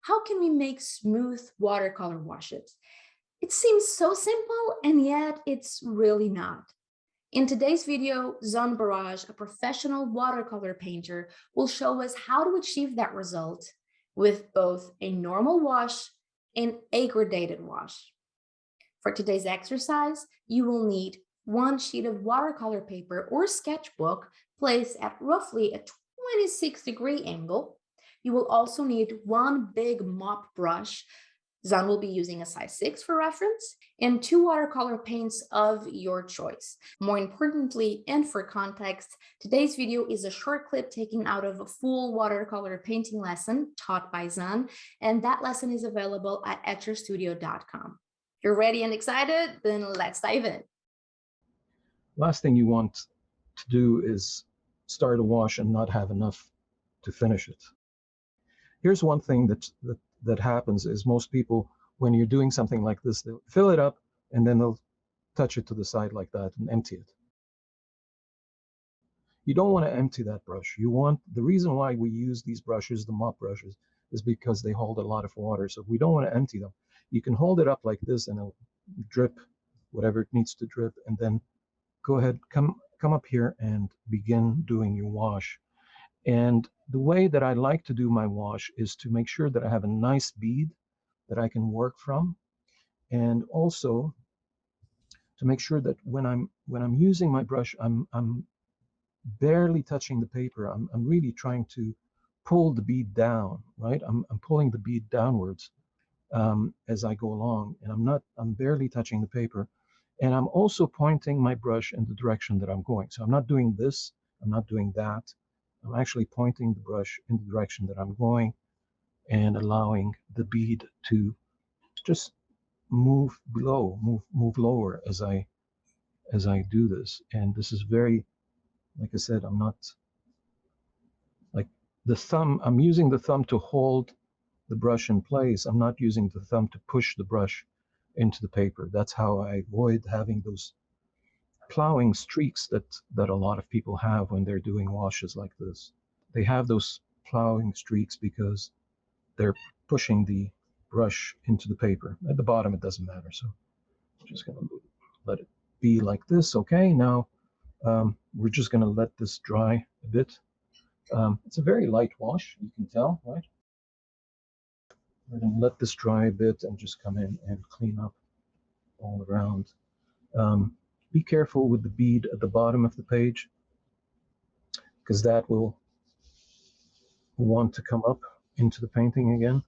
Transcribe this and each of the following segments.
how can we make smooth watercolor washes? It seems so simple, and yet it's really not. In today's video, Zan Barrage, a professional watercolor painter, will show us how to achieve that result with both a normal wash and a gradated wash. For today's exercise, you will need one sheet of watercolor paper or sketchbook placed at roughly a 26-degree angle. You will also need one big mop brush. Zan will be using a size 6 for reference, and 2 watercolor paints of your choice. More importantly, and for context, today's video is a short clip taken out of a full watercolor painting lesson taught by Zan, and that lesson is available at etcherstudio.com. If you're ready and excited, then let's dive in. Last thing you want to do is start a wash and not have enough to finish it. Here's one thing that happens is most people, when you're doing something like this, they'll fill it up and then they'll touch it to the side like that and empty it. You don't want to empty that brush. The reason why we use these brushes, the mop brushes, is because they hold a lot of water. So we don't want to empty them. You can hold it up like this and it'll drip whatever it needs to drip, and then go ahead, come up here and begin doing your wash. And the way that I like to do my wash is to make sure that I have a nice bead that I can work from, and also to make sure that when I'm using my brush, I'm barely touching the paper. I'm really trying to pull the bead down, right? I'm pulling the bead downwards as I go along, and I'm barely touching the paper. And I'm also pointing my brush in the direction that I'm going. So I'm not doing this, I'm not doing that. I'm actually pointing the brush in the direction that I'm going and allowing the bead to just move below, move lower as I do this. And this is very, like I said, I'm not like the thumb. I'm using the thumb to hold the brush in place. I'm not using the thumb to push the brush into the paper. That's how I avoid having those plowing streaks that a lot of people have when they're doing washes like this. They have those plowing streaks because they're pushing the brush into the paper. At the bottom, it doesn't matter. So I'm just going to let it be like this. Okay, now we're just going to let this dry a bit. It's a very light wash, you can tell, right? We're going to let this dry a bit and just come in and clean up all around. Be careful with the bead at the bottom of the page, because that will want to come up into the painting again.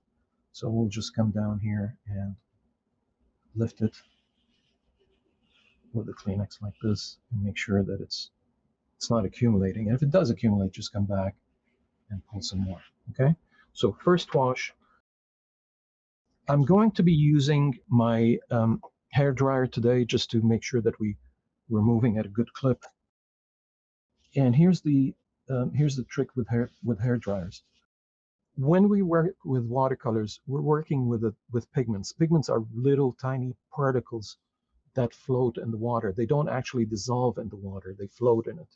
So we'll just come down here and lift it with the Kleenex like this and make sure that it's not accumulating. And if it does accumulate, just come back and pull some more. Okay, so first wash. I'm going to be using my hair dryer today just to make sure that we're moving at a good clip. And here's the trick with hair dryers. When we work with watercolors, we're working with pigments. Pigments are little tiny particles that float in the water. They don't actually dissolve in the water, they float in it.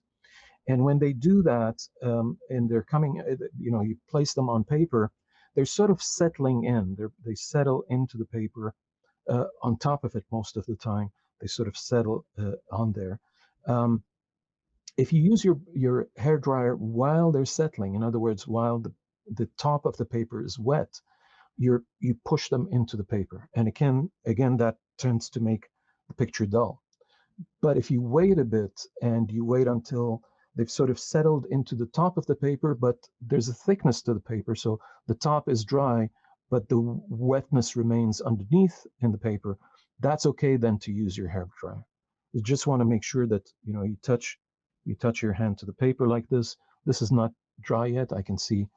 And when they do that, and they're coming, you place them on paper, they're sort of settling in. They settle into the paper on top of it most of the time. They sort of settle on there. If you use your hair dryer while they're settling, in other words, while the top of the paper is wet, you push them into the paper, and again that tends to make the picture dull. But if you wait a bit and you wait until they've sort of settled into the top of the paper, but there's a thickness to the paper, so the top is dry, but the wetness remains underneath in the paper, that's okay then to use your hair dryer. You just want to make sure that you touch your hand to the paper like this. This is not dry yet. I can see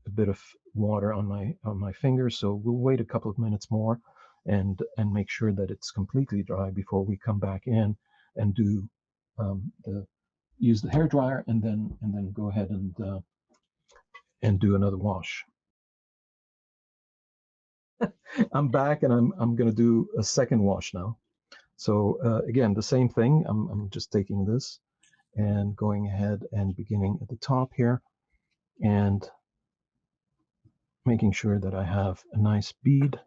a bit of water on my fingers, so we'll wait a couple of minutes more and make sure that it's completely dry before we come back in and do use the hair dryer and then go ahead and do another wash. I'm back and I'm going to do a second wash now. So again, the same thing. I'm just taking this and going ahead and beginning at the top here and making sure that I have a nice bead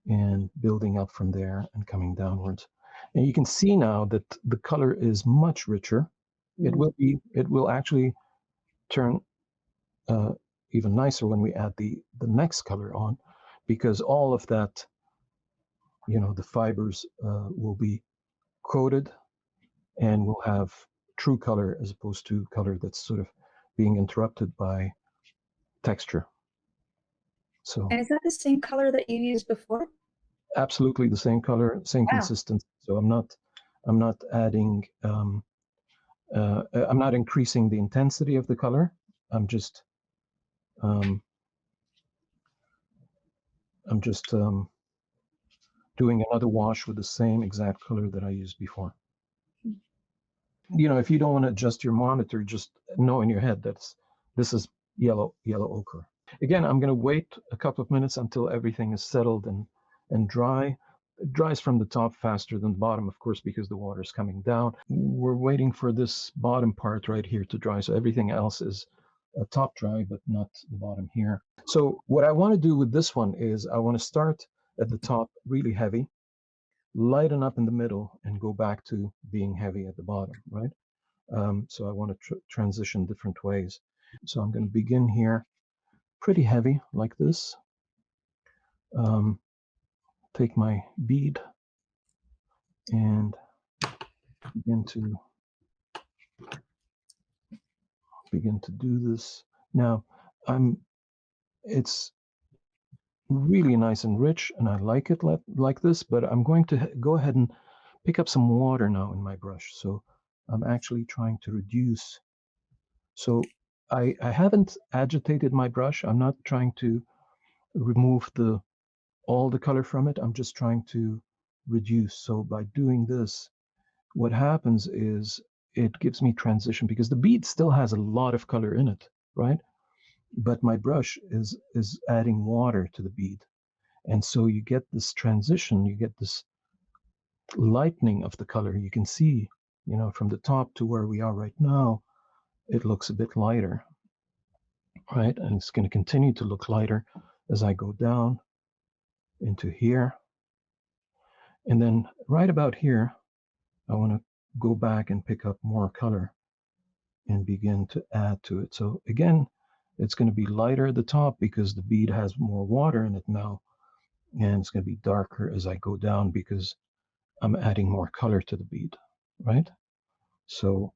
and building up from there and coming downwards. And you can see now that the color is much richer. It will actually turn even nicer when we add the next color on, because all of that, the fibers will be coated and will have true color as opposed to color that's sort of being interrupted by texture. So And is that the same color that you used before? absolutely the same color, same consistency. So I'm not adding, I'm not increasing the intensity of the color. I'm just doing another wash with the same exact color that I used before. If you don't want to adjust your monitor, just know in your head this is yellow ochre. Again, I'm going to wait a couple of minutes until everything is settled and dry. It dries from the top faster than the bottom, of course, because the water is coming down. We're waiting for this bottom part right here to dry, so everything else is top dry, but not the bottom here. So what I want to do with this one is I want to start at the top really heavy, lighten up in the middle, and go back to being heavy at the bottom, right? So I want to transition different ways. So I'm going to begin here pretty heavy like this. Take my bead and begin to do this. Now it's really nice and rich, and I like it like this, but I'm going to go ahead and pick up some water now in my brush. So I'm actually trying to reduce. So I haven't agitated my brush. I'm not trying to remove all the color from it. I'm just trying to reduce. So by doing this, what happens is it gives me transition, because the bead still has a lot of color in it, right? But my brush is adding water to the bead. And so you get this transition, you get this lightening of the color. You can see, from the top to where we are right now, it looks a bit lighter, right? And it's going to continue to look lighter as I go down into here. And then right about here, I want to go back and pick up more color and begin to add to it. So again, it's going to be lighter at the top because the bead has more water in it now. And it's going to be darker as I go down because I'm adding more color to the bead, right? So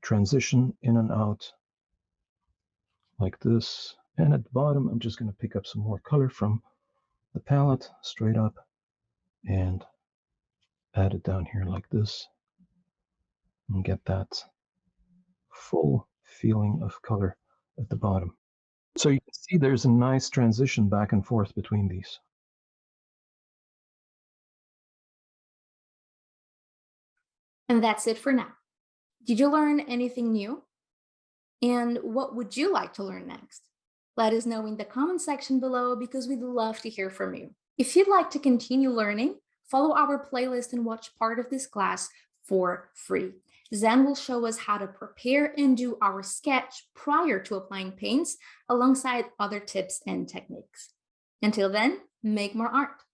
transition in and out like this. And at the bottom, I'm just going to pick up some more color from the palette straight up and add it down here like this and get that full feeling of color at the bottom. So you can see there's a nice transition back and forth between these. And that's it for now. Did you learn anything new? And what would you like to learn next? Let us know in the comment section below, because we'd love to hear from you. If you'd like to continue learning, follow our playlist and watch part of this class for free. Zan will show us how to prepare and do our sketch prior to applying paints, alongside other tips and techniques. Until then, make more art.